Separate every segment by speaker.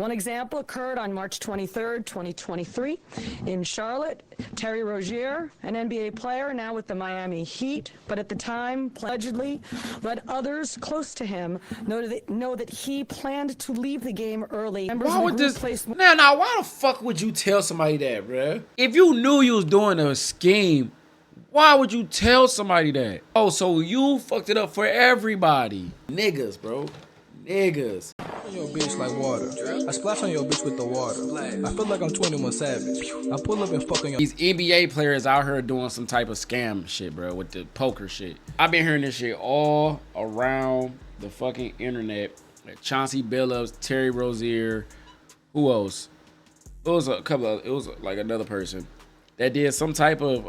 Speaker 1: One example occurred on March 23rd, 2023 in Charlotte. Terry Rozier, an NBA player now with the Miami Heat, but at the time allegedly let others close to him know that he planned to leave the game early.
Speaker 2: Why would this? Now, why the fuck would you tell somebody that, bruh? If you knew you was doing a scheme, why would you tell somebody that? Oh, so you fucked it up for everybody. Niggas, bro. Niggas.
Speaker 3: Your bitch like water. I splash on your bitch with the water. I feel like I'm 21 Savage. I pull up and fuck on your.
Speaker 2: These NBA players out here doing some type of scam shit, bro, with the poker shit. I've been hearing this shit all around the fucking internet. Like Chauncey Billups, Terry Rozier, who else? It was a couple of, it was like another person that did some type of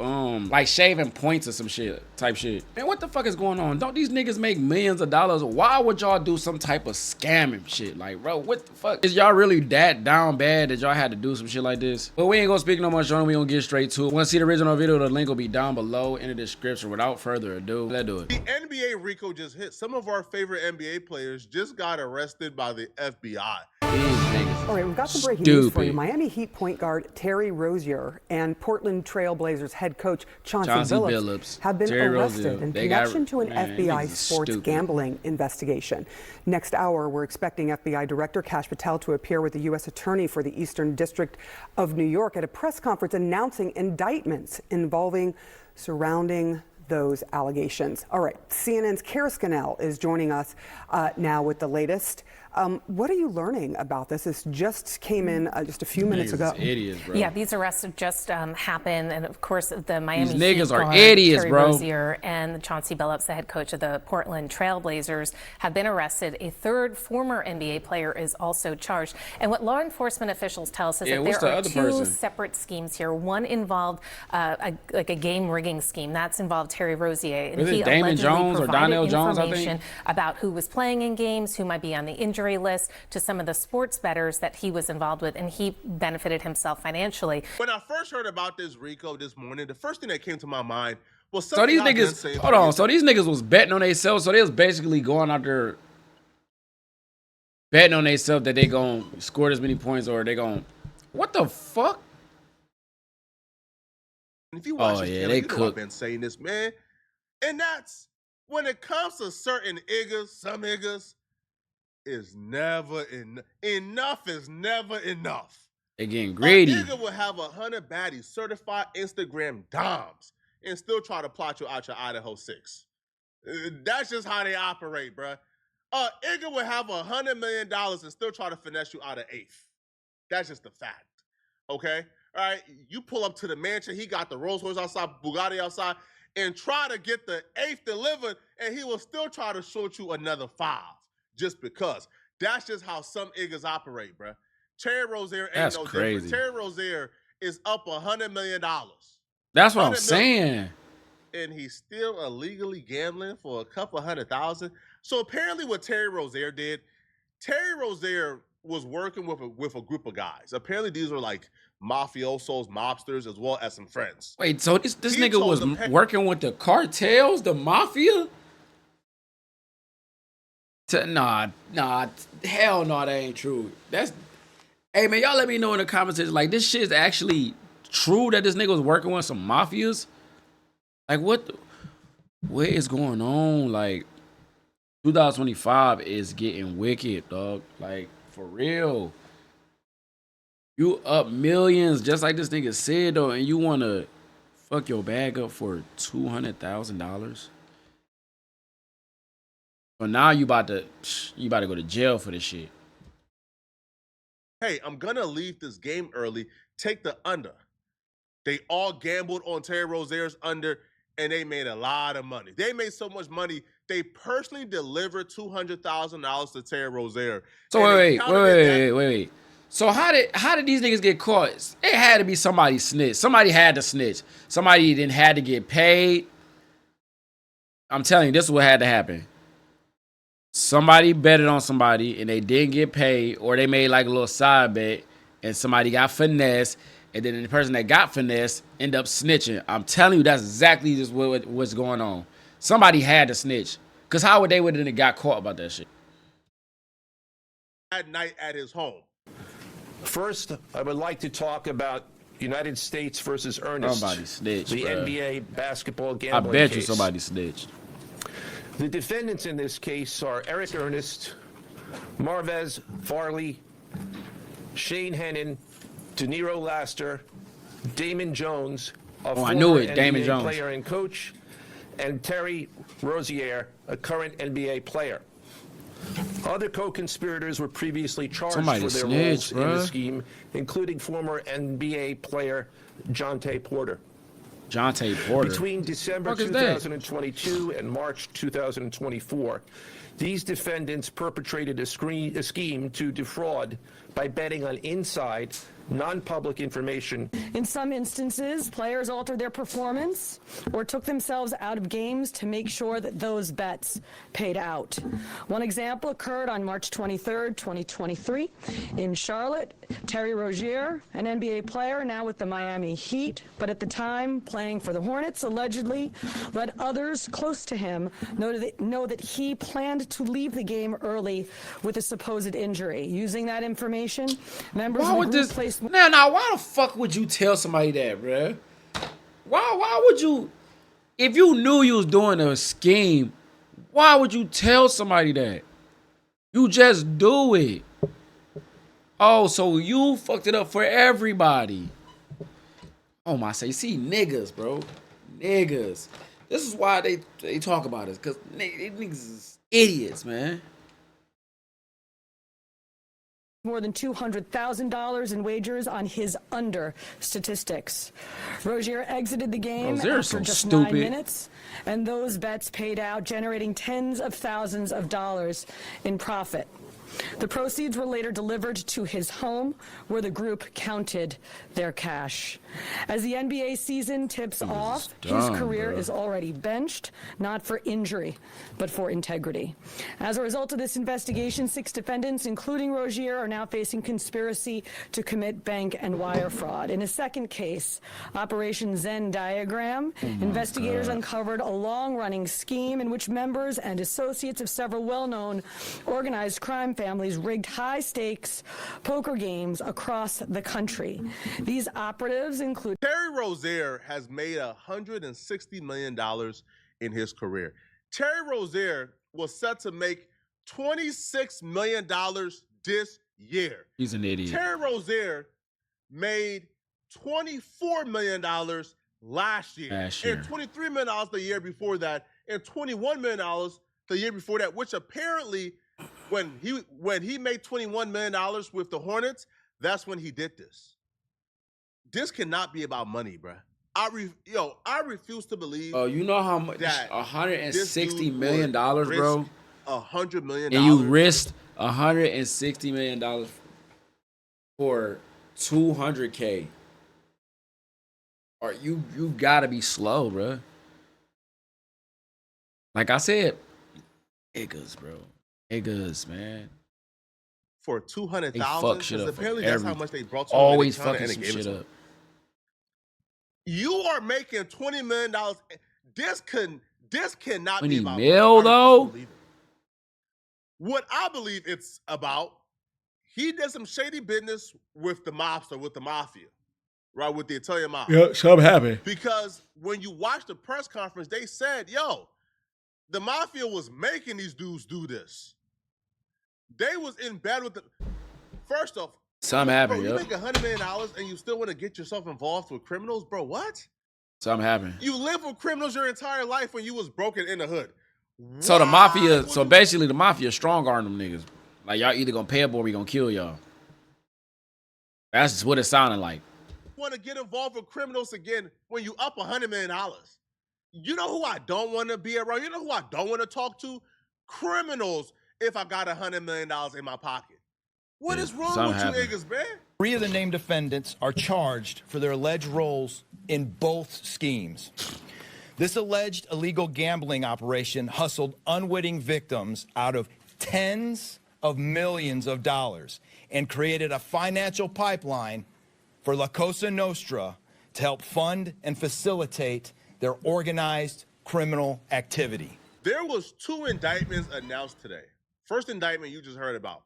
Speaker 2: like shaving points or some shit type shit. Man, what the fuck is going on? Don't these niggas make millions of dollars? Why would y'all do some type of scamming shit? Like, bro, what the fuck? Is y'all really that down bad that y'all had to do some shit like this? But we ain't gonna speak no much on it. We gonna get straight to it. Want to see the original video? The link will be down below in the description. Without further ado, let's do it.
Speaker 4: The NBA RICO just hit. Some of our favorite NBA players just got arrested by the FBI.
Speaker 5: All right, we've got some breaking news for you. Miami Heat point guard Terry Rozier and Portland Trail Blazers head coach Chauncey Billups have been arrested in connection to an FBI sports gambling investigation. Next hour, we're expecting FBI Director Kash Patel to appear with the U.S. Attorney for the Eastern District of New York at a press conference announcing indictments surrounding those allegations. All right, CNN's Kara Scannell is joining us now with the latest. What are you learning about this? This just came in just a few minutes ago.
Speaker 2: Idiots, bro.
Speaker 6: Yeah, these arrests just happened, and of course the Miami
Speaker 2: Heat niggas are
Speaker 6: guard,
Speaker 2: idiots,
Speaker 6: Terry
Speaker 2: bro.
Speaker 6: Rozier and Chauncey Billups, the head coach of the Portland Trail Blazers, have been arrested. A third former NBA player is also charged. And what law enforcement officials tell us is that there are two separate schemes here. One involved like a game rigging scheme. That's involved Terry Rozier, and he
Speaker 2: Damon
Speaker 6: allegedly
Speaker 2: Jones or
Speaker 6: provided
Speaker 2: Donnell Jones,
Speaker 6: information about who was playing in games, who might be on the injury list, to some of the sports bettors that he was involved with, and he benefited himself financially.
Speaker 4: When I first heard about this RICO this morning, the first thing that came to my mind was
Speaker 2: so these niggas, hold on, so these niggas was betting on themselves, so they was basically going out there betting on themselves that they gonna score as many points or they gonna, what the fuck?
Speaker 4: If you watch
Speaker 2: they cook.
Speaker 4: I've been saying this, man, and that's when it comes to certain niggas, some niggas, is never enough is never enough.
Speaker 2: They getting greedy.
Speaker 4: A nigga will have 100 baddies, certified Instagram doms, and still try to plot you out your Idaho 6. That's just how they operate, bruh. A nigga will have $100 million and still try to finesse you out of 8th. That's just the fact, okay? All right, you pull up to the mansion, he got the Rolls Royce outside, Bugatti outside, and try to get the 8th delivered, and he will still try to short you another 5. Just because. That's just how some niggas operate, bruh. Terry Rozier ain't no different. Terry Rozier is up $100 million.
Speaker 2: That's what I'm saying.
Speaker 4: And he's still illegally gambling for a couple $100,000. So apparently what Terry Rozier did, Terry Rozier was working with a group of guys. Apparently these were like mafiosos, mobsters, as well as some friends.
Speaker 2: Wait, so this nigga was working with the cartels, the mafia? Nah, hell no, that ain't true. Hey man, y'all let me know in the comments, like, this shit is actually true that this nigga was working with some mafias? Like, what is going on? Like, 2025 is getting wicked, dog. Like, for real. You up millions, just like this nigga said, though, and you wanna fuck your bag up for $200,000? But now you about to go to jail for this shit.
Speaker 4: Hey, I'm gonna leave this game early. Take the under. They all gambled on Terry Rozier's under, and they made a lot of money. They made so much money, they personally delivered $200,000 to Terry Rozier.
Speaker 2: So wait. So how did these niggas get caught? It had to be somebody snitch. Somebody had to snitch. Somebody then had to get paid. I'm telling you, this is what had to happen. Somebody betted on somebody and they didn't get paid, or they made like a little side bet and somebody got finessed, and then the person that got finessed ended up snitching. I'm telling you, that's exactly just what's going on. Somebody had to snitch, because how would they would have got caught about that shit?
Speaker 4: At night at his home.
Speaker 7: First, I would like to talk about United States versus Ernest.
Speaker 2: Somebody snitched,
Speaker 7: the
Speaker 2: bro.
Speaker 7: NBA basketball
Speaker 2: I
Speaker 7: gambling
Speaker 2: bet
Speaker 7: case.
Speaker 2: you somebody snitched.
Speaker 7: The defendants in this case are Eric Ernest, Marvez Farley, Shane Hennon, De Niro Laster, Damon Jones, a
Speaker 2: I knew
Speaker 7: former
Speaker 2: it, Damon
Speaker 7: NBA
Speaker 2: Jones.
Speaker 7: player and coach, and Terry Rozier, a current NBA player. Other co-conspirators were previously charged
Speaker 2: Somebody
Speaker 7: for their
Speaker 2: snitched,
Speaker 7: roles in the
Speaker 2: bruh.
Speaker 7: scheme, including former NBA player Jonte Porter.
Speaker 2: Jonte Porter.
Speaker 7: Between December
Speaker 2: Fuck is that?
Speaker 7: 2022 and March 2024, these defendants perpetrated a scheme to defraud by betting on inside, non-public information.
Speaker 1: In some instances, players altered their performance or took themselves out of games to make sure that those bets paid out. One example occurred on March 23rd, 2023 in Charlotte. Terry Rozier, an NBA player now with the Miami Heat, but at the time playing for the Hornets, allegedly let others close to him know that he planned to leave the game early with a supposed injury. Using that information, members
Speaker 2: Why
Speaker 1: of the
Speaker 2: would
Speaker 1: group
Speaker 2: this?
Speaker 1: placed
Speaker 2: Now, why the fuck would you tell somebody that, bruh? Why would you? If you knew you was doing a scheme, why would you tell somebody that? You just do it. Oh, so you fucked it up for everybody. Oh my say, see niggas, bro, niggas. This is why they talk about us, cause niggas is idiots, man.
Speaker 1: more than $200,000 in wagers on his under statistics. Rozier exited the game after just 9 minutes, and those bets paid out, generating tens of thousands of dollars in profit. The proceeds were later delivered to his home, where the group counted their cash. As the NBA season tips off, his career is already benched, not for injury, but for integrity. As a result of this investigation, 6 defendants, including Rozier, are now facing conspiracy to commit bank and wire fraud. In a second case, Operation Zen Diagram, investigators uncovered a long-running scheme in which members and associates of several well-known organized crime families rigged high-stakes poker games across the country. These operatives include
Speaker 4: Terry Rozier has made $160 million in his career. Terry Rozier was set to make $26 million this year.
Speaker 2: He's an idiot.
Speaker 4: Terry Rozier made $24 million last year. And $23 million the year before that, and $21 million the year before that, which apparently when he made $21 million with the Hornets, that's when he did this. This cannot be about money, bruh. I refuse to believe.
Speaker 2: Oh, you know how much? $160 million, bro.
Speaker 4: $100 million.
Speaker 2: And you risked $160 million for $200K. Or you gotta be slow, bro. Like I said, niggas, bro. Niggas, man.
Speaker 4: For $200,000,
Speaker 2: because
Speaker 4: apparently that's how much they brought to
Speaker 2: always
Speaker 4: the
Speaker 2: fucking some shit up.
Speaker 4: You are making $20 million. This cannot be about
Speaker 2: mil, though.
Speaker 4: What I believe it's about, he did some shady business with the mobster, with the mafia, right? With the Italian mafia.
Speaker 2: Yeah, something happened.
Speaker 4: Because when you watch the press conference, they said, yo, the mafia was making these dudes do this. They was in bed with the. First off,
Speaker 2: something happened,
Speaker 4: bro, you make $100 million and you still want to get yourself involved with criminals, bro? What?
Speaker 2: Something happened.
Speaker 4: You lived with criminals your entire life when you was broken in the hood.
Speaker 2: So the mafia, basically the mafia strong arm them niggas. Like y'all either gonna pay up or we gonna kill y'all. That's just what it sounded like.
Speaker 4: Want to get involved with criminals again when you up $100 million? You know who I don't want to be around? You know who I don't want to talk to? Criminals. If I got $100 million in my pocket. What is wrong with you niggas, man?
Speaker 8: 3 of the named defendants are charged for their alleged roles in both schemes. This alleged illegal gambling operation hustled unwitting victims out of tens of millions of dollars and created a financial pipeline for La Cosa Nostra to help fund and facilitate their organized criminal activity.
Speaker 4: There was 2 indictments announced today. First indictment you just heard about.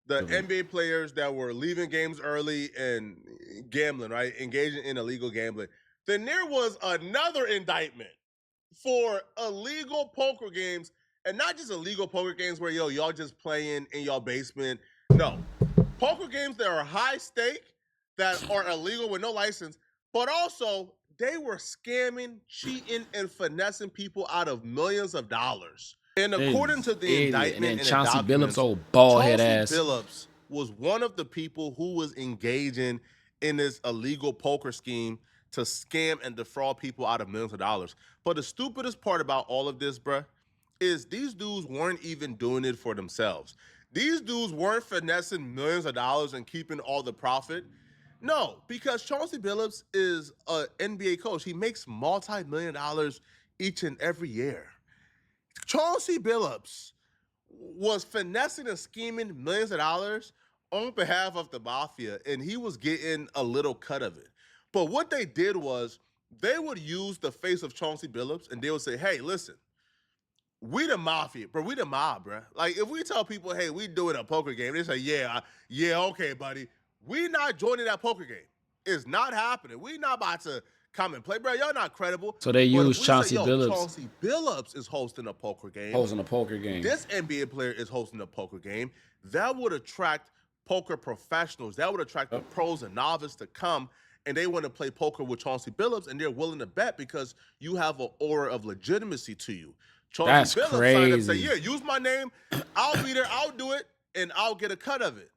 Speaker 4: the NBA players that were leaving games early and gambling, right? Engaging in illegal gambling. Then there was another indictment for illegal poker games, and not just illegal poker games where, y'all just playing in your basement. No. Poker games that are high stake, that are illegal with no license, but also they were scamming, cheating, and finessing people out of millions of dollars. And according to the indictment and
Speaker 2: Chauncey Billups, old bald head ass.
Speaker 4: Chauncey Billups was one of the people who was engaging in this illegal poker scheme to scam and defraud people out of millions of dollars. But the stupidest part about all of this, bruh, is these dudes weren't even doing it for themselves. These dudes weren't finessing millions of dollars and keeping all the profit. No, because Chauncey Billups is an NBA coach. He makes multi-million dollars each and every year. Chauncey Billups was finessing and scheming millions of dollars on behalf of the mafia, and he was getting a little cut of it. But what they did was they would use the face of Chauncey Billups, and they would say, hey, listen, we the mafia, bro. We the mob, bro. Like, if we tell people, hey, we doing a poker game, they say, yeah, okay, buddy. We not joining that poker game. It's not happening. We not about to come and play, bro. Y'all not credible.
Speaker 2: So they use Chauncey Billups.
Speaker 4: Chauncey Billups is hosting a poker game.
Speaker 2: Hosting a poker game.
Speaker 4: This NBA player is hosting a poker game. That would attract poker professionals. That would attract the pros and novices to come, and they want to play poker with Chauncey Billups, and they're willing to bet because you have an aura of legitimacy to you. Chauncey Billups signed up and said, yeah, use my name. I'll be there. I'll do it, and I'll get a cut of it.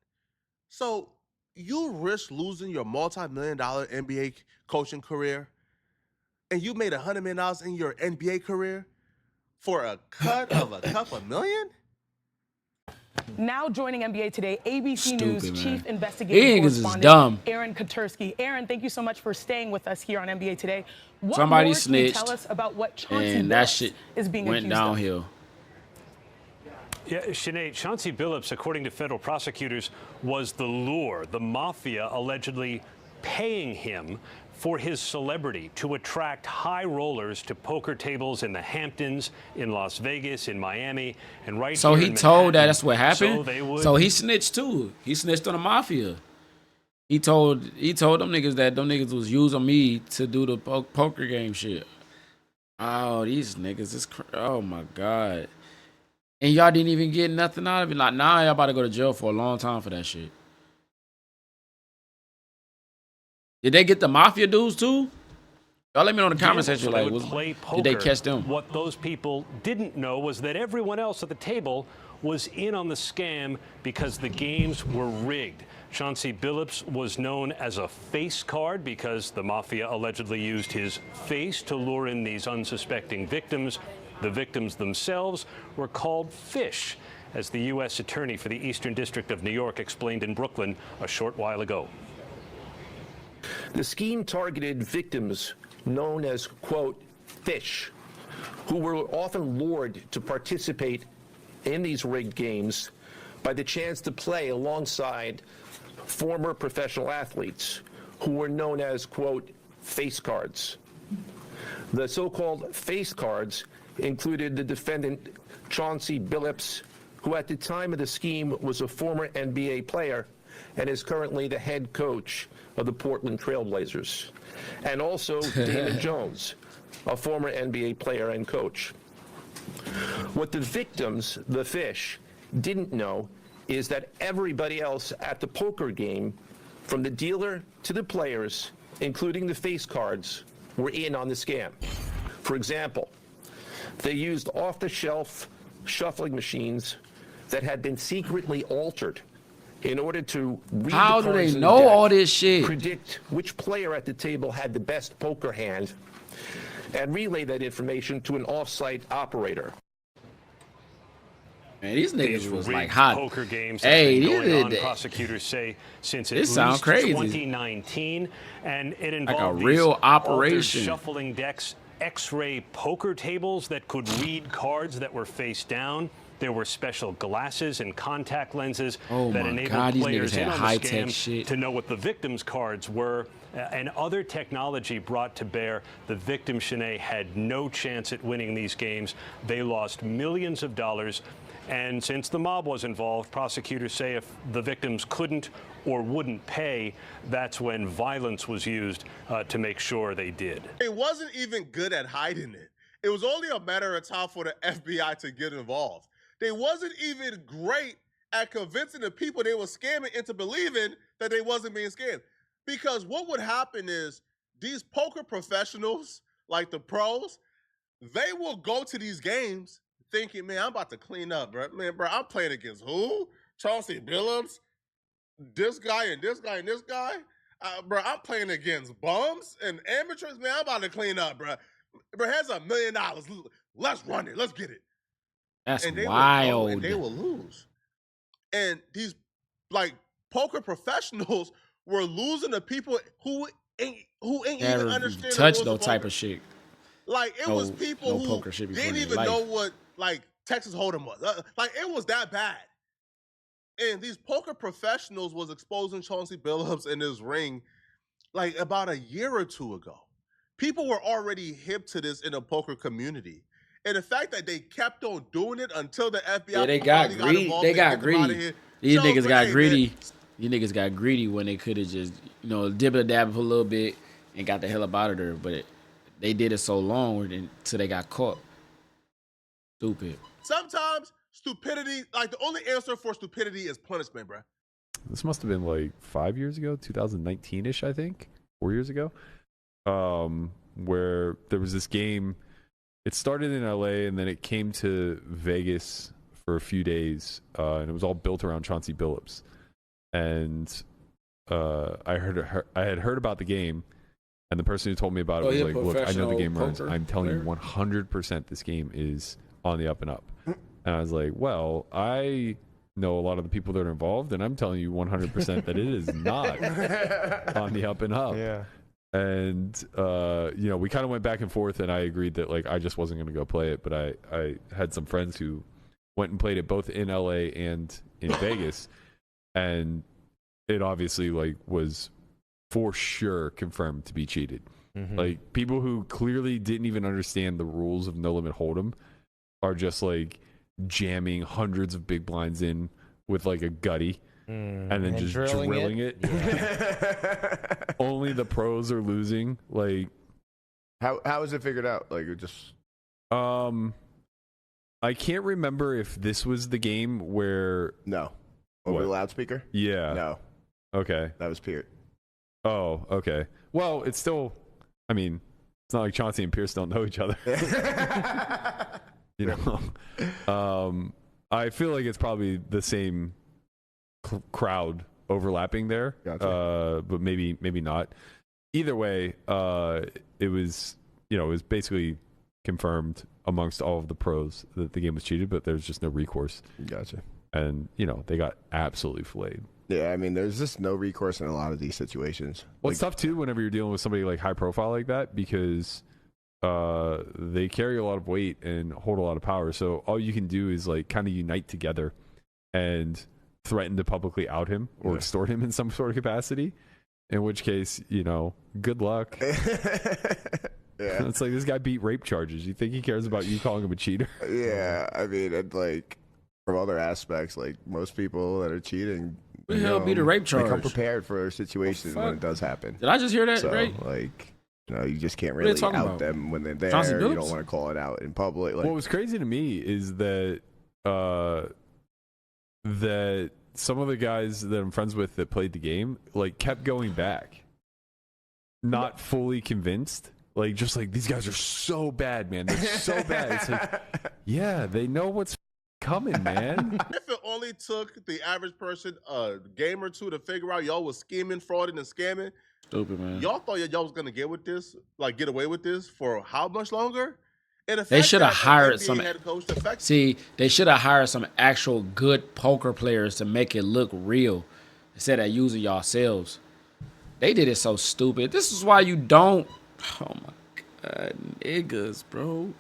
Speaker 4: So you risk losing your multi-million-dollar NBA coaching career, and you made $100 million in your NBA career for a cut of a couple million?
Speaker 9: Now joining NBA Today, ABC News Chief Investigative Correspondent Aaron Katursky. Aaron, thank you so much for staying with us here on NBA Today. What
Speaker 2: Somebody
Speaker 9: more
Speaker 2: snitched,
Speaker 9: can you tell us about what Chauncey
Speaker 2: and that
Speaker 9: Billups
Speaker 2: shit
Speaker 9: is being
Speaker 2: went
Speaker 9: accused
Speaker 2: downhill.
Speaker 9: of?
Speaker 10: Yeah, Sinead, Chauncey Billups, according to federal prosecutors, was the lure, the mafia allegedly paying him for his celebrity to attract high rollers to poker tables in the Hamptons, in Las Vegas, in Miami, and right
Speaker 2: so
Speaker 10: here
Speaker 2: he told that's what
Speaker 10: Manhattan.
Speaker 2: happened. So he snitched too. He snitched on the mafia. He told them niggas that them niggas was using me to do the poker game shit. Oh, these niggas is oh my god. And y'all didn't even get nothing out of it. Like, nah, y'all about to go to jail for a long time for that shit. Did they get the mafia dudes too? Y'all let me know in the comment section. Like, did they catch them?
Speaker 10: What those people didn't know was that everyone else at the table was in on the scam because the games were rigged. Chauncey Billups was known as a face card because the mafia allegedly used his face to lure in these unsuspecting victims. The victims themselves were called fish, as the U.S. Attorney for the Eastern District of New York explained in Brooklyn a short while ago.
Speaker 7: The scheme targeted victims known as, quote, fish, who were often lured to participate in these rigged games by the chance to play alongside former professional athletes who were known as, quote, face cards. The so-called face cards included the defendant Chauncey Billups, who at the time of the scheme was a former NBA player and is currently the head coach of the Portland Trail Blazers, and also Damon Jones, a former NBA player and coach. What the victims, the fish, didn't know is that everybody else at the poker game, from the dealer to the players, including the face cards, were in on the scam. For example, they used off-the-shelf shuffling machines that had been secretly altered in order to read
Speaker 2: How
Speaker 7: the
Speaker 2: do
Speaker 7: cards
Speaker 2: they
Speaker 7: in
Speaker 2: know
Speaker 7: the deck,
Speaker 2: all this shit?
Speaker 7: predict which player at the table had the best poker hand, and relay that information to an off-site operator.
Speaker 2: Man, these niggas was like
Speaker 10: rigged
Speaker 2: hot.
Speaker 10: Poker games
Speaker 2: hey,
Speaker 10: have been going on, prosecutors say, since at least 2019, and it involved
Speaker 2: like a real operation.
Speaker 10: Shuffling decks, X-ray poker tables that could read cards that were face down. There were special glasses and contact lenses that enabled players in on the scam to know what the victims' cards were, and other technology brought to bear. The victim, Shanae, had no chance at winning these games. They lost millions of dollars. And since the mob was involved, prosecutors say if the victims couldn't or wouldn't pay, that's when violence was used to make sure they did.
Speaker 4: It wasn't even good at hiding it. It was only a matter of time for the FBI to get involved. They wasn't even great at convincing the people they were scamming into believing that they wasn't being scammed. Because what would happen is these poker professionals, like the pros, they will go to these games thinking, man, I'm about to clean up, bro. Man, bro, I'm playing against who? Chauncey Billups, this guy and this guy and this guy? Bro, I'm playing against bums and amateurs. Man, I'm about to clean up, bro. Bro, here's $1 million. Let's run it. Let's get it.
Speaker 2: That's
Speaker 4: and they
Speaker 2: wild.
Speaker 4: And they will lose. And these, like, poker professionals were losing to people who ain't even understand
Speaker 2: touch no type of shit.
Speaker 4: Like, it was people who didn't even know what, like, Texas Hold'em was. Like, it was that bad. And these poker professionals was exposing Chauncey Billups in his ring, like, about a year or two ago. People were already hip to this in the poker community. And the fact that they kept on doing it until the FBI
Speaker 2: they got greedy. They got greedy. These niggas got greedy. These niggas got greedy when they could have just, dibble-dabble for a little bit and got the hell up out of there. But they did it so long until they got caught. Stupid.
Speaker 4: Sometimes stupidity, like, the only answer for stupidity is punishment, bro.
Speaker 11: This must have been like 5 years ago, 2019-ish, I think, 4 years ago, where there was this game. It started in LA and then it came to Vegas for a few days, and it was all built around Chauncey Billups. And I had heard about the game, and the person who told me about it was like, "Look, I know the game runs. I'm telling you 100% this game is on the up and up." And I was like, "Well, I know a lot of the people that are involved, and I'm telling you 100% that it is not on the up and up."
Speaker 12: Yeah.
Speaker 11: And we kind of went back and forth, and I agreed that, like, I just wasn't going to go play it. But I had some friends who went and played it both in LA and in Vegas, and it obviously, like, was for sure confirmed to be cheated.
Speaker 12: Mm-hmm.
Speaker 11: Like, people who clearly didn't even understand the rules of No Limit Hold'em are just, like, jamming hundreds of big blinds in with, like, a gutty. And then just drilling it.
Speaker 12: Yeah.
Speaker 11: Only the pros are losing. Like,
Speaker 12: how is it figured out? Like, it just
Speaker 11: I can't remember if this was the game where
Speaker 12: over the loudspeaker.
Speaker 11: Yeah.
Speaker 12: No.
Speaker 11: Okay.
Speaker 12: That was Pierce.
Speaker 11: Oh, okay. Well, it's still. I mean, it's not like Chauncey and Pierce don't know each other. I feel like it's probably the same crowd overlapping there.
Speaker 12: Gotcha.
Speaker 11: But maybe not. Either way, it was basically confirmed amongst all of the pros that the game was cheated, but there's just no recourse.
Speaker 12: Gotcha.
Speaker 11: And they got absolutely filleted.
Speaker 12: Yeah, I mean, there's just no recourse in a lot of these situations.
Speaker 11: Well, it's tough too whenever you're dealing with somebody like high profile like that, because they carry a lot of weight and hold a lot of power. So all you can do is, like, kind of unite together and threaten to publicly out him or extort him in some sort of capacity, in which case, good luck.
Speaker 12: Yeah.
Speaker 11: It's like, this guy beat rape charges. You think he cares about you calling him a cheater?
Speaker 12: Yeah, I mean, and, like, from other aspects, like, most people that are cheating,
Speaker 2: the hell beat a rape charge?
Speaker 12: They come prepared for a situation when it does happen.
Speaker 2: Did I just hear that?
Speaker 12: So,
Speaker 2: right?
Speaker 12: Like, you just can't really out them when they're there. You don't want to call it out in public. Like,
Speaker 11: what was crazy to me is that that some of the guys that I'm friends with that played the game, like, kept going back, not fully convinced. Like, just like, these guys are so bad, man. They're so bad. It's like, yeah, they know what's coming, man.
Speaker 4: If it only took the average person a game or two to figure out y'all was scheming, frauding, and scamming,
Speaker 2: stupid, man.
Speaker 4: Y'all thought y'all was gonna get with this, like, get away with this for how much longer?
Speaker 2: They should have hired some. See, they should have hired some actual good poker players to make it look real, instead of using yourselves. They did it so stupid. This is why you don't. Oh my God, niggas, bro.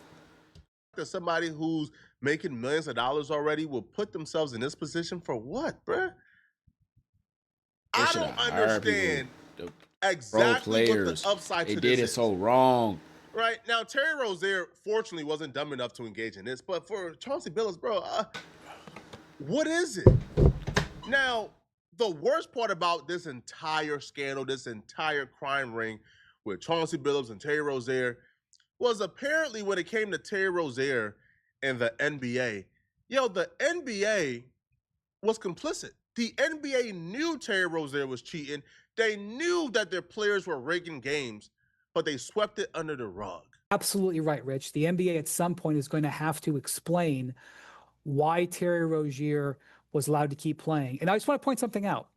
Speaker 4: Somebody who's making millions of dollars already will put themselves in this position for what, bruh? I don't understand exactly what the upside to this is.
Speaker 2: They did it so wrong.
Speaker 4: Right, now, Terry Rozier, fortunately, wasn't dumb enough to engage in this, but for Chauncey Billups, bro, What is it? Now, the worst part about this entire scandal, this entire crime ring with Chauncey Billups and Terry Rozier was apparently when it came to Terry Rozier and the NBA, the NBA was complicit. The NBA knew Terry Rozier was cheating. They knew that their players were rigging games, but they swept it under the rug.
Speaker 13: Absolutely right, Rich. The NBA at some point is going to have to explain why Terry Rozier was allowed to keep playing. And I just want to point something out.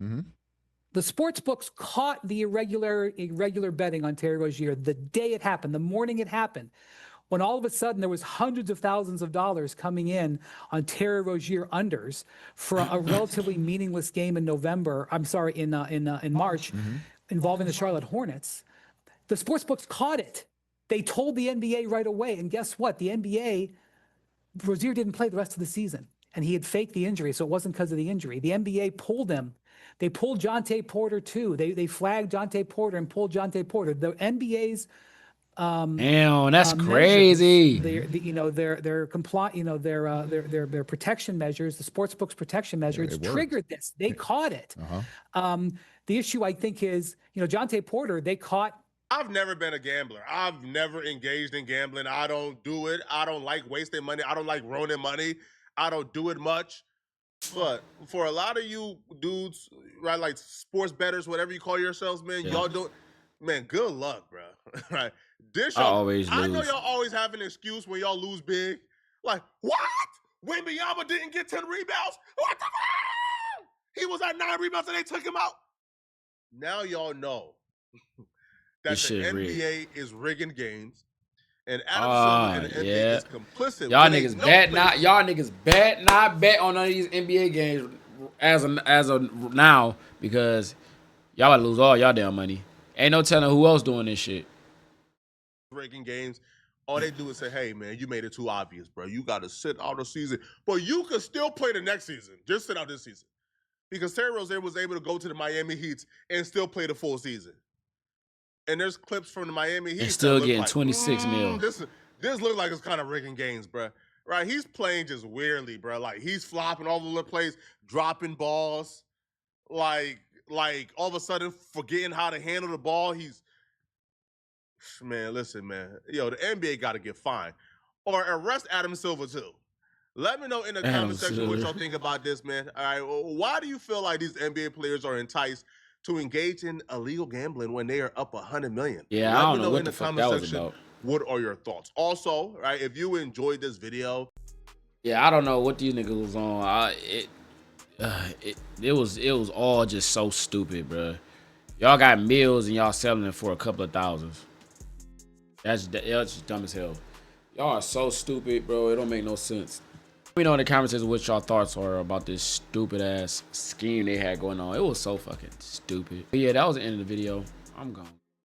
Speaker 13: The sports books caught the irregular betting on Terry Rozier the day it happened, the morning it happened, when all of a sudden there was hundreds of thousands of dollars coming in on Terry Rozier unders for a relatively meaningless game in March, involving the Charlotte Hornets. The sports books caught it. They told the NBA right away, and guess what? The NBA, Rozier didn't play the rest of the season, and he had faked the injury, so it wasn't because of the injury. The NBA pulled him. They pulled Jonte Porter too. They flagged Jonte Porter and pulled Jonte Porter. The NBA's
Speaker 2: damn, that's crazy.
Speaker 13: Their protection measures, the sportsbook's protection measures, triggered this. They caught it. The issue, I think, is Jonte Porter. They caught.
Speaker 4: I've never been a gambler. I've never engaged in gambling. I don't do it. I don't like wasting money. I don't like ruining money. I don't do it much. But for a lot of you dudes, right, like sports bettors, whatever you call yourselves, man, y'all don't. Man, good luck, bro. Right?
Speaker 2: I always lose.
Speaker 4: I know y'all always have an excuse when y'all lose big. Like, what? Wembanyama didn't get 10 rebounds? What the fuck? He was at 9 rebounds and they took him out. Now y'all know that the NBA is rigging games. And Adam Silver and the NBA is complicit.
Speaker 2: Y'all niggas bet not bet on none of these NBA games as of now, because y'all about to lose all y'all damn money. Ain't no telling who else doing this shit.
Speaker 4: Rigging games. All they do is say, hey, man, you made it too obvious, bro. You got to sit out the season. But you could still play the next season. Just sit out this season. Because Terry Rozier was able to go to the Miami Heat and still play the full season. And there's clips from the Miami Heat.
Speaker 2: He's still getting 26 mil.
Speaker 4: This looks like it's kind of rigging games, bro. Right? He's playing just weirdly, bro. Like, he's flopping all over the place, dropping balls. Like all of a sudden forgetting how to handle the ball. Man, listen, man. The NBA got to get fined. Or arrest Adam Silver, too. Let me know in the comment section what y'all think about this, man. All right, why do you feel like these NBA players are enticed to engage in illegal gambling when they are up $100 million?
Speaker 2: Yeah, I don't know what the fuck that was about.
Speaker 4: What are your thoughts? Also, right, if you enjoyed this video.
Speaker 2: Yeah, I don't know what these niggas was on. It was all just so stupid, bro. Y'all got meals and y'all selling it for a couple of thousands. That's just dumb as hell. Y'all are so stupid, bro. It don't make no sense. Let me know in the comments what y'all thoughts are about this stupid ass scheme they had going on. It was so fucking stupid. But yeah, that was the end of the video. I'm gone.